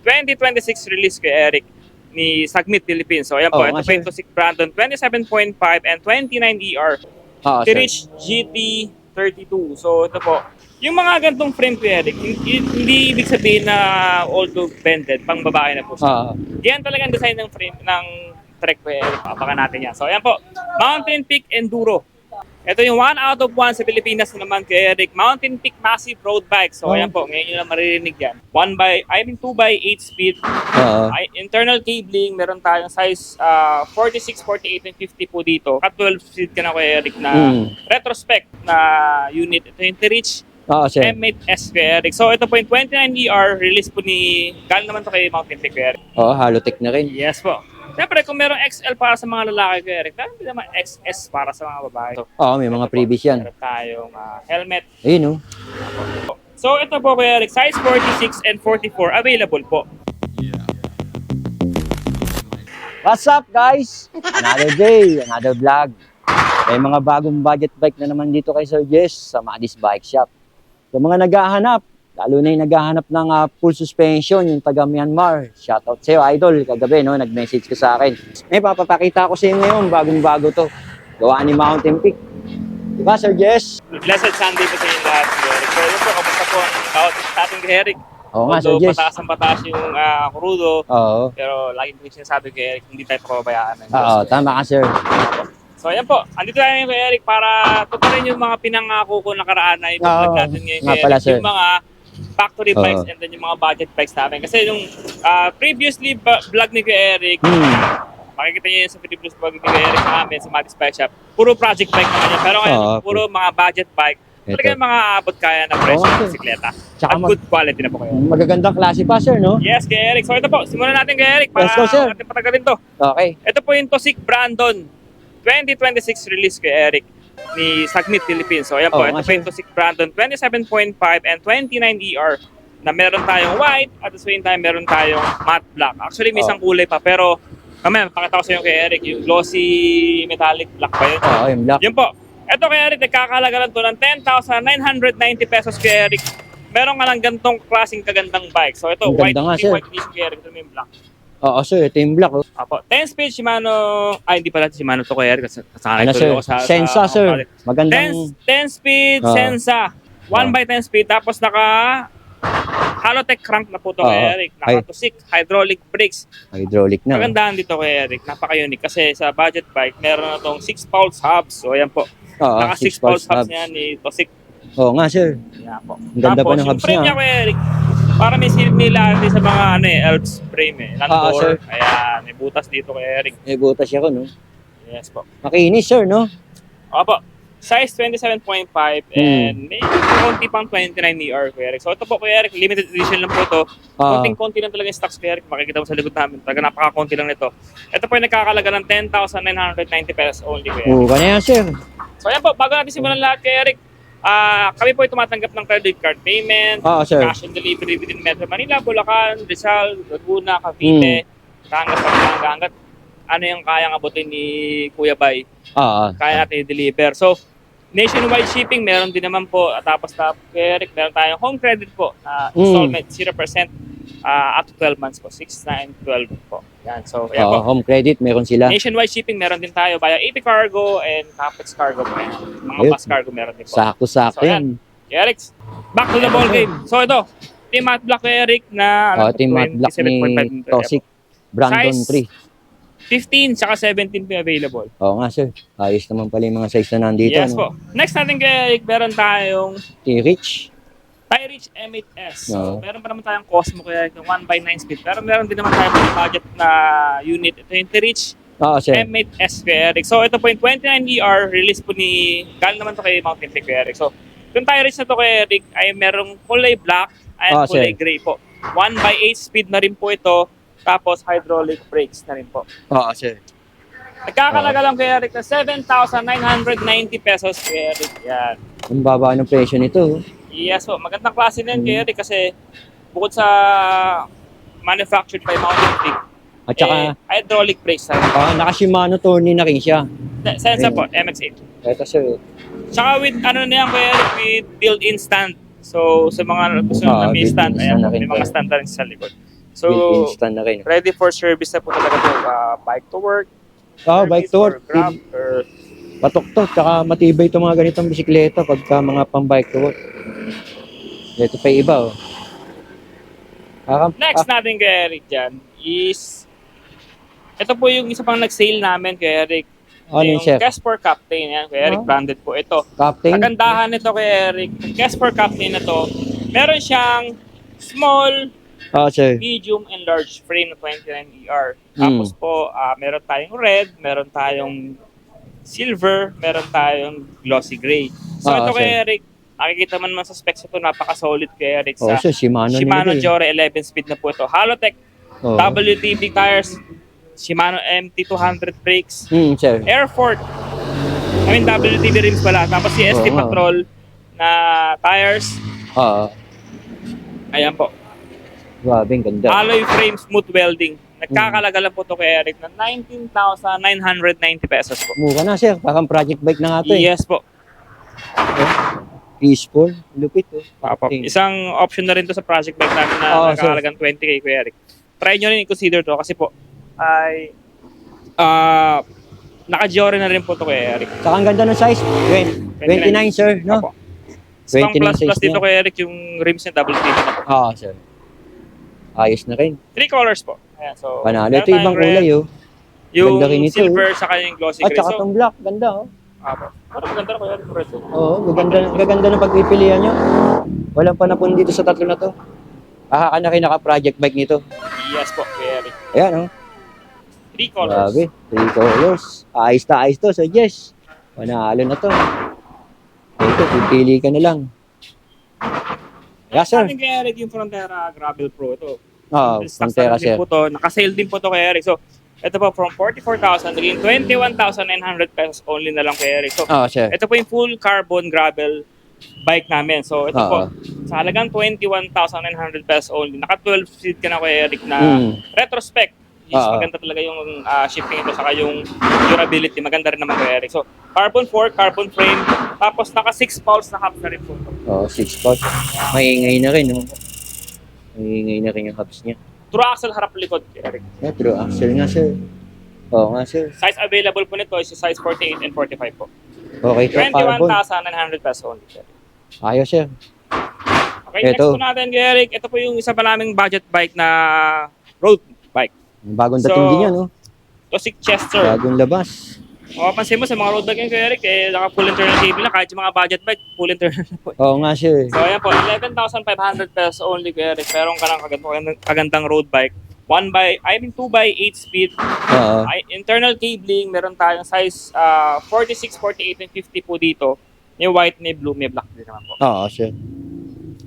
2026 release kay Eric ni Sagmit Philippines. So ayan po, ito po yung Tosik Brandon 27.5 and 29ER T-Reach GT 32. So ito po, yung mga gantong frame ko Eric, hindi ibig sabihin na although bended, pang babae na po siya. Yan talaga ang design ng frame ng Trek ko Eric. Papakan natin yan. So ayan po, Mountain Peak Enduro. Ito yung 1 out of 1 sa Pilipinas naman kay Eric. Mountain Peak Massive Road Bike. So ayan po, ngayon nyo lang maririnig yan. 2x8 speed. Internal cabling, meron tayong size 46, 48, and 50 po dito. At 12 speed ka na kay Eric na retrospect na unit. Ito yung T-Reach M8S kay Eric. So ito po yung 29ER, release po ni, galing naman to kay Mountain Peak kay Eric. Halotech na rin. Yes po. Siyempre, kung merong XL para sa mga lalaki kay Eric, meron din naman XS para sa mga babae. May mga previous yan. Meron tayong helmet. Ayun So ito po kay Eric, size 46 and 44 available po. What's up guys? Another day, another vlog. May mga bagong budget bike na naman dito kay Sir Jess sa Madis Bike Shop. Yung mga naghahanap, lalo na yung naghahanap ng full suspension, yung taga Myanmar. Shoutout sa'yo, idol. Kagabi, nag-message ka sa akin. May papapakita ko sa inyo ngayon, bagong-bago to. Gawa ni Mountain Peak. Diba, Sir Jess? Blessed Sunday po sa inyo lahat, Eric. So yun po, kamusta po ang bawat sa ating kay Eric? Oo nga, Sir Jess. Pataas ang pataas yung crudo. Oo. Pero lagi ko sinasabi kay Eric, hindi tayo papabayaan. Oo, tama ka, Sir. So ayan po, andito tayo kay Eric para tuparin yung mga pinangako ko nakaraan na i-vlog natin ngayon kay Eric. Yung mga factory bikes and then yung mga budget bikes namin. Kasi yung previously vlog ni kay Eric, makikita niyo yun sa previous vlog ni kay Eric namin sa Madis Bike Shop. Puro project bike naman yan. Pero ngayon, puro mga budget bike. Talaga yung mga abot kaya na presyo ng bisikleta. At good quality na po kayo. Magagandang klase pa, Sir, no? Yes, kay Eric. So ito po, simulan natin kay Eric para natin patagalin to. Okay. Ito po yung Tosik Brandon 2026 release kay Eric ni Sagmit Philippines. So ayan po, ito po yung Tosik Brandon 27.5 and 29ER na meron tayong white at the same time meron tayong matte black. Actually may isang kulay pa pero mamaya pakita ko sa inyo kay Eric yung glossy metallic black pa yun. Yung black. Yun po. Ito kay Eric, nagkakalaga lang to ng 10,990 pesos kay Eric. Meron ka lang gantong klaseng kagandang bike. So ito, white edition kay Eric. Ito yung black. Oo, sir. Ito yung black. Apo, 10-speed Shimano. Hindi pala Shimano to kay Eric. Kasana sir? Sensa, sir. Magandang 10-speed Sensa. 1x10 speed. Tapos naka Halotech crank na po to kay Eric. Naka-Tosik, hydraulic brakes. Hydraulic na. Magandaan dito kay Eric. Napaka-unique kasi sa budget bike, meron na tong 6-pulse hubs. So ayan po. Naka 6-pulse hubs niya ni Tosik. Oo nga, sir. Yan po. Ang ganda pa ng hubs niya. Tapos yung frame niya kay Eric, para may similarity sa mga Alps frame Landor. Ayan, may butas dito kay Eric. May butas siya ko, no? Yes po. Makinis, sir, no? Opo. Size 27.5 and may konti pang 29ER kay Eric. So ito po kay Eric, limited edition lang po ito. Konting-konti lang talaga yung stocks kay Eric. Makikita mo sa likod namin. Talaga napaka-konti lang nito. Ito po yung nagkakalaga ng 10,990 pesos only kay Eric. Kanya yan, sir. So ayan po, bago natin simulan lahat kay Eric, kami po ay tumatanggap ng credit card payment, cash on delivery within Metro Manila, Bulacan, Rizal, Laguna, Cavite, Batangas, Pampanga, hanggat ano yung kayang abutin ni Kuya Bay, kaya natin i-deliver. So, nationwide shipping, meron din naman po. Tapos kay Eric, meron tayong home credit po, installment, 0%, up to 12 months po, 6, 9, 12 po. Yan, so, yan po. Home credit, meron sila. Nationwide shipping, meron din tayo via AP Cargo and Capex Cargo po. Mga bus cargo meron din po. Sakto-sakto yan. Eric, back to the ball game. So ito, Team Matte Black kay Eric na Team Matte Black ni Tosik Brandon 3. 15 saka 17 po available. Oo nga, sir. Ayos naman pala yung mga size na nandito. Yes po. Next natin kay Eric, meron tayong T-Reach M8S. So, meron pa naman tayong Cosmo kaya yung 1x9 speed. Pero meron din naman tayong budget na unit. Ito yung T-Reach M8S kay Eric. So ito po yung 29ER, release po ni, galing naman to kay Mountain Peak kay Eric. So yung T-Reach na to kay Eric ay merong kulay black and kulay gray po. 1x8 speed na rin po ito. Tapos hydraulic brakes na rin po. Sir. Nagkakalaga lang kay Eric na 7,990 pesos kay Eric. Yan. Ang baba ng presyo nito. Yes po. Magandang klase na yan kay Eric kasi bukod sa manufactured by Mountain Peak, at saka hydraulic brakes na rin. Naka-Shimano Tourney na rin siya. Sensa po, MX-8. Ito, sir. Tsaka with ano na yan kay Eric, with built-in stand. So sa mga gusto na may stand, ayan, may mga stand na rin sa likod. So, Built-in stand na rin. ready for service na po talaga to. Bike to work, Bike to work. or Grab, or Patok to, tsaka matibay itong mga ganitong bisikleta pagka mga pang-bike to work. Ito pa yung iba, oh. next natin kay Eric dyan is, ito po yung isa pang nag-sale namin kay Eric. Ano yun, Yung sir? Casper Captain, yan, kay Eric, branded po ito. Captain? Kagandahan nito kay Eric, yung Casper Captain na to, meron siyang small, Sir. medium, and large frame na 29ER. Tapos po, meron tayong red, meron tayong silver, meron tayong glossy gray. So ito kay sir. Eric, nakikita man sa specs ito, napaka-solid kay Eric sa Sir, Shimano nila. Jore 11 speed na po ito. Halotech, WTB tires, Shimano MT200 brakes, Sir. Airfort, WTB rims pala. Tapos si ST Patrol na tires. Ayan po. Grabe, ang ganda. Alloy frame, smooth welding. Nagkakalaga lang po ito kay Eric na 19,990 pesos po. Mura na, sir. Parang project bike na nga ito. Yes po. Peaceful. Lupit, oh. Isang option na rin to sa project bike namin na nagkakalagang 20K kay Eric. Try nyo rin i-consider to kasi po ay naka-Jore na rin po to kay Eric. Saka ang ganda ng size. 29, sir, no? Opo. Isang 29 plus size dito niya. kay Eric yung rims niya double tip na po. Sir. Ayos na rin. 3 colors po. Ayan, so Panalo. meron Ito ibang tayong red, kulay, oh. yung Ganda rin ito, silver sa kanyang glossy At gray. saka itong black. Ganda, oh. Parang maganda na kaya yung red. Gaganda ng pagpipilian nyo. Walang panapon dito sa tatlo na to. Ka na rin naka-project bike nito. Yes po, kay Eric. Ayan, oh. 3 colors. Grabe. 3 colors. Ayos to, so yes. Panalo na to. Ito, pipili ka na lang. Yes, sir. Sabi kay Eric yung Frontera Gravel Pro. Ito. Pantera, sir. Naka-sale din po to kay Eric. So, ito po, from 44,000, naging 21,900 pesos only na lang kay Eric. So, sir. ito po yung full carbon gravel bike namin. So, ito po, sa halagang 21,900 pesos only, naka-12 seat ka na kay Eric na retrospect. Maganda talaga yung shipping ito, saka yung durability, maganda rin naman kay Eric. So, carbon fork, carbon frame, tapos naka 6 pulse na hubs na rin po ito. 6 pulse. Maingay na rin, no? Maingay na rin yung hubs niya. True axle harap likod kay Eric. True axle nga, sir. Nga, sir. Size available po nito is size 48 and 45 po. Okay, 21,900 pesos only. Ayos, sir. Okay, next po natin kay Eric. Ito po yung isa pa naming budget bike na road bike. Bagong dating din yan, no? Tosik Chester. Bagong labas. Mapapansin mo sa mga road bike yan kay Eric, naka full internal cable na, kahit yung mga budget bike, full internal na po. Nga, sir. So, ayan po, 11,500 pesos only kay Eric. Pero ka ng kagandang road bike. 2x8 speed. Internal cabling, meron tayong size 46, 48, and 50 po dito. May white, may blue, may black din naman po. Sir.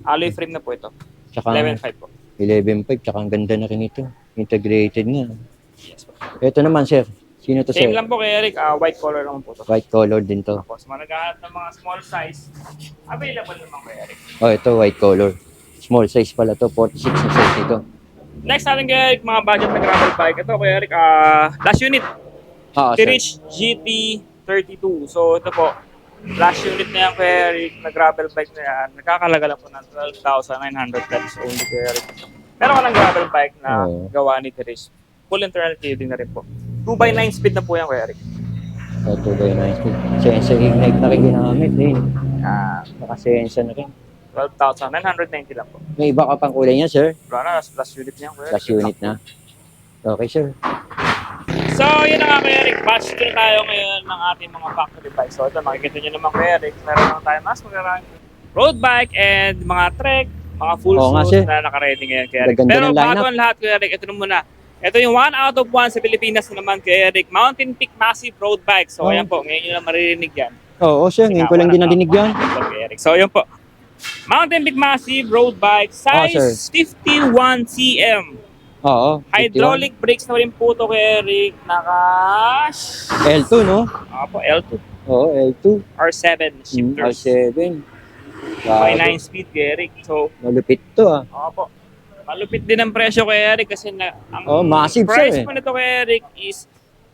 Alloy frame na po ito. Tsaka 11.5 po. 11.5, tsaka ang ganda na rin ito. Integrated nga. Yes po. Ito naman, sir. Sino to, sir? Same lang po kay Eric, white color naman po to. White color din to. Tapos, managahanap ng mga small size, available naman kay Eric. Ito, white color. Small size pala to, 46 na size nito. Next natin kay Eric, mga budget na gravel bike. Ito kay Eric, last unit. Tirich GT32. So, ito po, last unit na yan kay Eric, na gravel bike na yan. Nagkakalaga lang po ng 12,900 pesos only kay Eric. Meron ka ng gravel bike na gawa ni Tirich. Full internal cabling na rin po. 2x9 speed na po yan kay Eric. 2x9 speed. Sensor ignite na rin ginamit eh. Naka-sensor na rin. 12,990 lang po. May iba ka pang kulay niya, sir? Wala na, last unit niya kay Eric. Last unit na. Okay, sir. So, yun na nga kay Eric. Batch 2 tayo ngayon ng ating mga factory bike. So, ito, makikita nyo naman kay Eric. Meron naman tayo mas magandang road bike and mga trek, mga full suits na naka-ready ngayon kay Eric. Pero bago ang lahat kay Eric, ito na muna. Ito yung 1 out of 1 sa Pilipinas naman kay Eric. Mountain Peak Massive Road Bike. So, ayan po. Ngayon nyo na maririnig yan. Sir. Ngayon ko lang din nadinig yan. So, ayan po. Mountain Peak Massive Road Bike. Size 51 cm. Hydraulic brakes na rin po ito kay Eric. L2, no? Po, L2. L2. R7 shifters. R7. 9 speed kay Eric. So, malupit to, po. Malupit din ang presyo kay Eric kasi ang massive price po nito kay Eric is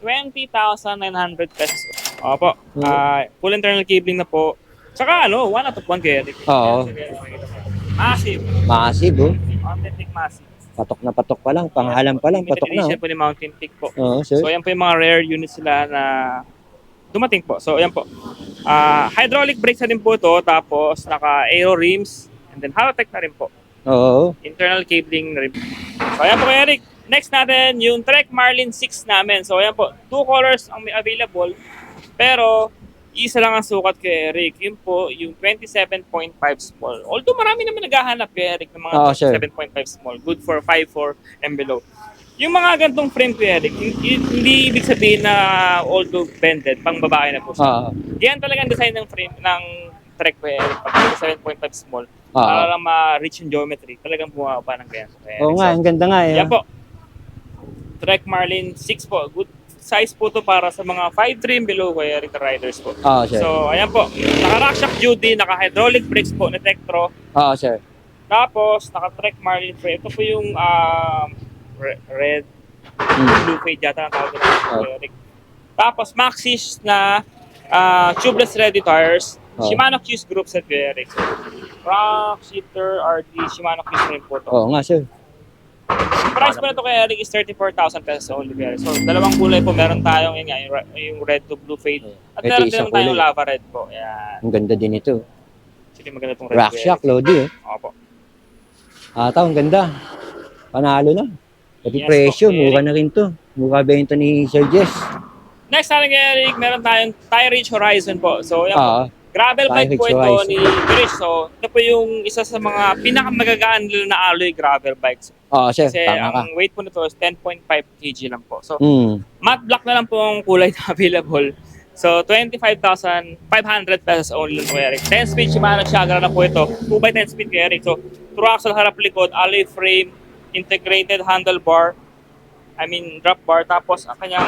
20,900 pesos. Opo. Full internal cabling na po. Saka 1 out of 1 kay Eric. Massive. Massive, Authentic massive. patok pa lang, pangalan pa lang, Limited patok na. edition po ni Mountain Peak po. Oo, sir. So, ayan po yung mga rare units sila na dumating po. So, ayan po. Hydraulic brakes na rin po ito. Tapos, naka-aero rims. And then, Halotech na rin po. Oo. Internal cabling na rin po. So, ayan po, Eric. Next natin, yung Trek Marlin 6 namin. So, ayan po. 2 colors ang may available. Pero, isa lang ang sukat kay Eric. Yun po, yung 27.5 small. Although marami naman naghahanap kay Eric ng mga 27.5 small. Good for 5'4" and below. Yung mga gantong frame kay Eric, hindi ibig sabihin na although bended, pang babae na po siya. Yan talaga ang design ng frame ng Trek kay Eric. Pag 27.5 small, para lang ma-reach yung geometry. Talagang bumaba ng ganyan. Oo nga, ang ganda nga eh. Yan po. Trek Marlin 6 po. Good size po to para sa mga 5'3" below kaya Eric riders po. Sir. So, ayan po. Naka-rockshock duty, naka-hydraulic brakes po ni Tektro. Sir. Tapos, naka-Trek Marlin frame. Ito po yung red, blue fade yata ang tawag nila, Eric. Tapos, Maxxis na tubeless ready tires. Shimano Q's group set kay Eric. So, Rock, Shifter, RD, Shimano Q's rin po to. Oo nga, sir. Price po na ito kay Eric is 34,000 pesos only. So, dalawang kulay po. Meron tayong yung red to blue fade. At meron din tayong lava red po. Yan. Ang ganda din ito. Actually, maganda itong red. Rockshock, Lodi eh. Opo. Ang ganda. Panalo na. Pati presyo, mura na rin to. Mura benta ni Sir Jess. Next natin kay Eric, meron tayong Tire Reach Horizon po. So, yan po. Gravel bike po ito ni Chris. So, ito po yung isa sa mga pinakamagagaan nila na alloy gravel bikes. Sir, kasi tama ka. ang weight po nito is 10.5 kg lang po. So, matte black na lang po ang kulay na available. So, 25,500 pesos only po, Eric. 10-speed Shimano Chagra na po ito. 2x10 speed kay Eric. So, true axle harap likod, alloy frame, integrated handlebar, drop bar. Tapos, ang kanyang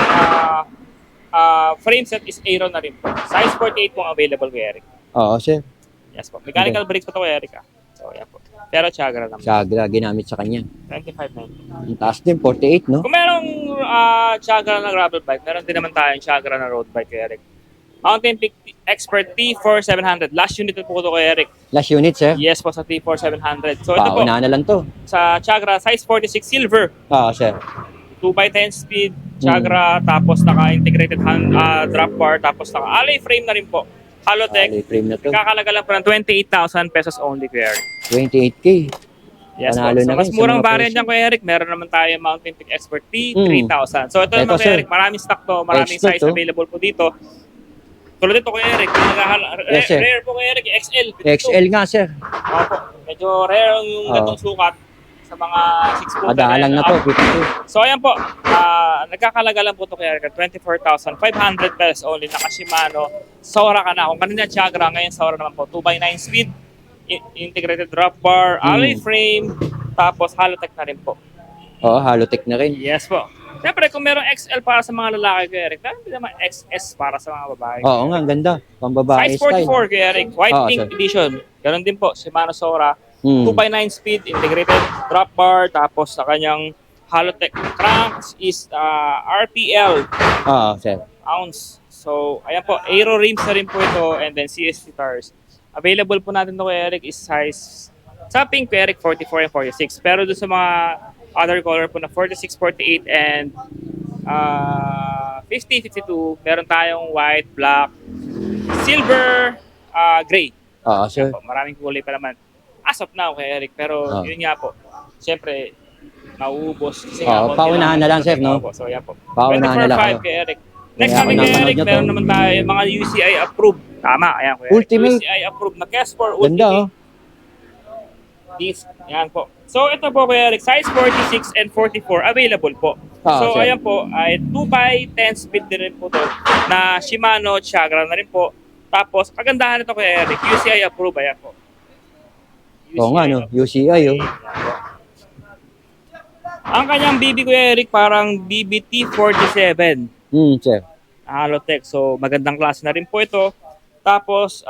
frame set is aero na rin po. Size 48 po available kay Eric. Sir. Yes po. Mechanical brakes po ito kay Eric. So, yan po. Pero Chagra naman. Chagra, ginamit sa kanya. 25,900. Ang taas din, 48, no? Kung merong Chagra na gravel bike, meron din naman tayong Chagra na road bike kay Eric. Mountain Peak Expert T4700. Last unit po ito kay Eric. Last unit, sir? Yes po, sa T4700. So, ito po. Paunahan na lang to. Sa Chagra, size 46 silver. Sir. 2x10 speed, Chagra, tapos naka-integrated drop bar, tapos naka-alloy frame na rin po. Halotech. Alloy frame na to. Kakalaga lang po ng 28,000 pesos only kay Eric. 28K. Yes po. Panalo So, na mas rin sa murang mga variant presyo. dyan kay Eric. Meron naman tayo Mountain Peak Expert T3000. So, ito naman kay sir. Eric. Maraming stock to. Maraming Expert size available po dito. Tulad ito kay Eric. Yes, sir. Rare po kay Eric. XL. XL nga, sir. Opo. Medyo rare yung ganitong sukat sa mga 6-footer. Madalang na to, 52. So, ayan po. Nagkakalaga lang po ito kay Eric. 24,500 pesos only. Naka-Shimano. Sora ka na. Kung kanina Chagra, ngayon Sora naman po. 2x9 speed. Integrated drop bar. Alloy frame. Tapos Halotech na rin po. Halotech na rin. Yes po. Siyempre, kung merong XL para sa mga lalaki kay Eric, meron din naman XS para sa mga babae. Oo nga, ang ganda. Pambabae Size 44 style. kay Eric. White pink sir. edition. Ganon din po. Shimano Sora. 2x9 speed. Integrated drop bar. Tapos sa kanyang Halotech cranks is RPL. Sir. Ounce. So, ayan po. Aero rims na rin po ito. And then CST tires. Available po natin ito kay Eric is size sa pink kay Eric 44 and 46. Pero doon sa mga other color po na 46, 48 and 50, 52, meron tayong white, black, silver, gray. Sir. Po, maraming kulay pa naman. As of now kay Eric. Pero yun nga po. Siyempre, nauubos. Kasi nga, paunahan na lang, sir, no? Po. So, yan po. Paunahan na lang. 24-5 kay Eric. Next Kaya namin ako kay Eric, napanood meron na to. naman tayo mga UCI approved. Tama, ayan ko. Ultimate. UCI approved na Casper Ganda, Ultimate disc. Yan po. So ito po kay Eric, size 46 and 44 available po. So sir. ayan po, ay 2x10 speed din rin po to na Shimano Chagra na rin po. Tapos, kagandahan nito kay Eric, UCI approved, ayan po. Oo nga, no? UCI, Ayan po. Ang kanyang BB ko Eric, parang BBT47. Sir. Halotech. So, magandang klase na rin po ito. Tapos,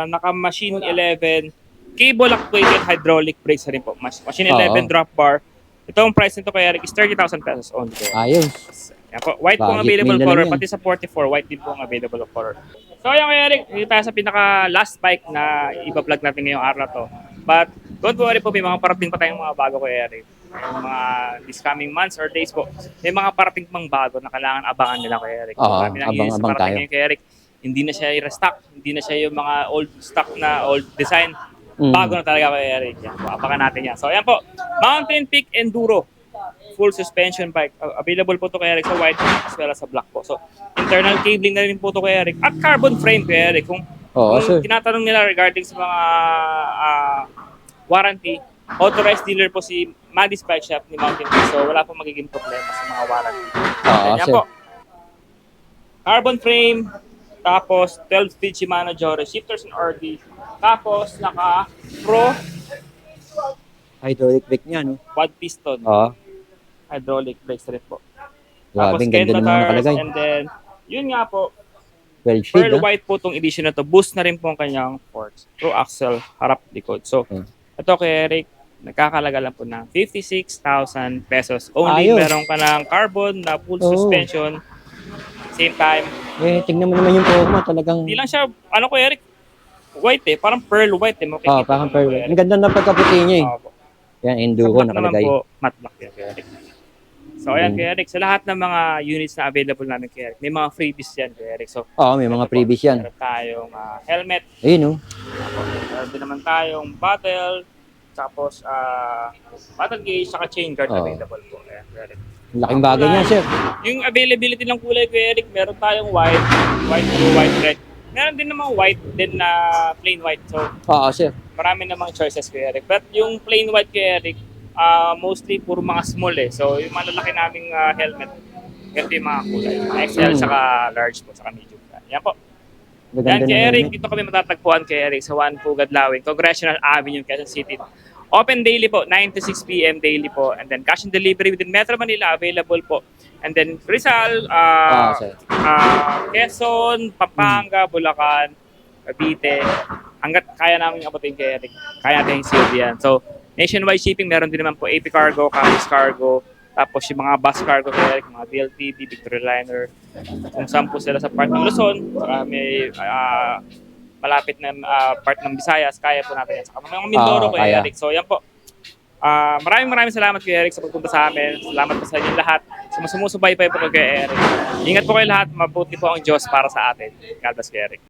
naka-machine 11, cable actuated hydraulic brakes na rin po. Machine 11 drop bar. Ito ang price nito kay Eric is 30,000 pesos only. Ayos. Yan po. White po ang Budget available meal na color. lang yan. Pati sa 44, white din po ang available color. So, ayan kay Eric. Dito tayo sa pinaka-last bike na ipa-vlog natin ngayong araw na to. But, don't worry po, may mga parating pa tayong mga bago kay Eric. yung mga this coming months or days po, may mga parating pang bago na kailangan abangan nila kay Eric. Oo, Marami nang units na abang-abang parating tayo. ngayon kay Eric. Hindi na siya i-restock, hindi na siya yung mga old stock na old design. Mm. Bago na talaga kay Eric. Yan po, abangan natin yan. So ayan po, Mountain Peak Enduro. Full suspension bike. Available po to kay Eric sa white as well as sa black po. So internal cabling na rin po to kay Eric. At carbon frame kay Eric. Kung Sir. tinatanong nila regarding sa mga warranty, authorized dealer po si Madis Bike Shop ni Mountain Peak. So wala pong magiging problema sa mga warranty. Yan Sir. po. Carbon frame, tapos 12-speed Shimano Jore, shifters and RD. Tapos naka Pro Hydraulic brake niya, no? quad piston, Oo. hydraulic brakes rin po. Grabe, ang ganda Ken naman Motors, nakalagay. and then yun nga po, 12 speed, pearl ah. white po tong edition na to. Boost na rin po ang kanyang forks. Through axle, harap, likod. So, ito kay Eric, nagkakalaga lang po ng 56,000 pesos. Only Ayos. meron ka ng carbon na full suspension. Same time. Tingnan mo naman yung forma, talagang... Hindi lang siya, ano ko Eric, white parang pearl white makikita parang mo pearl. po, Eric. Ang ganda na pagkaputi niya, eh. Opo. Yan, Sa enduro black naman nakalagay. po, matte black yan kay Eric. So ayan kay Eric, sa lahat ng mga units na available namin kay Eric, may mga freebies yan kay Eric. So, May mga previous yan. meron tayong helmet, Ayun, no? meron din naman tayong bottle, tapos bottle gauge, saka chain guard available po. Ayan, kay Eric. Laking bagay niya, sir. Yung availability ng kulay kay Eric, meron tayong white, blue, white, red. Meron din namang white din na plain white. So, Sir. marami namang choices kay Eric. But yung plain white kay Eric, mostly puro mga small So, yung malalaki naming helmet, ganito yung mga kulay. Mga XL, saka large po, saka medium. Yan po. Yan kay Eric, dito kami matatagpuan kay Eric sa Juan Pugad Lawing, Congressional Avenue, Quezon City. Open daily po, 9 to 6 p.m. daily po. And then cash and delivery within Metro Manila available po. And then Rizal, Quezon, Pampanga, Bulacan, Cavite. Hanggat kaya namin abutin kay Eric, kaya natin yung COD yan. So, nationwide shipping, meron din naman po AP Cargo, Camis Cargo, tapos yung mga bus cargo kay Eric, mga BLTD, Victory Liner. Kung saan po sila sa part ng Luzon, may malapit na part ng Visayas, kaya po natin yan. Saka mga Mindoro kay Eric. So yan po. Maraming salamat kay Eric sa pagpunta sa amin. Salamat po sa inyo lahat. Sumusubaybay po kay Eric. Ingat po kayo lahat. Mabuti po ang Diyos para sa atin. God bless kay Eric.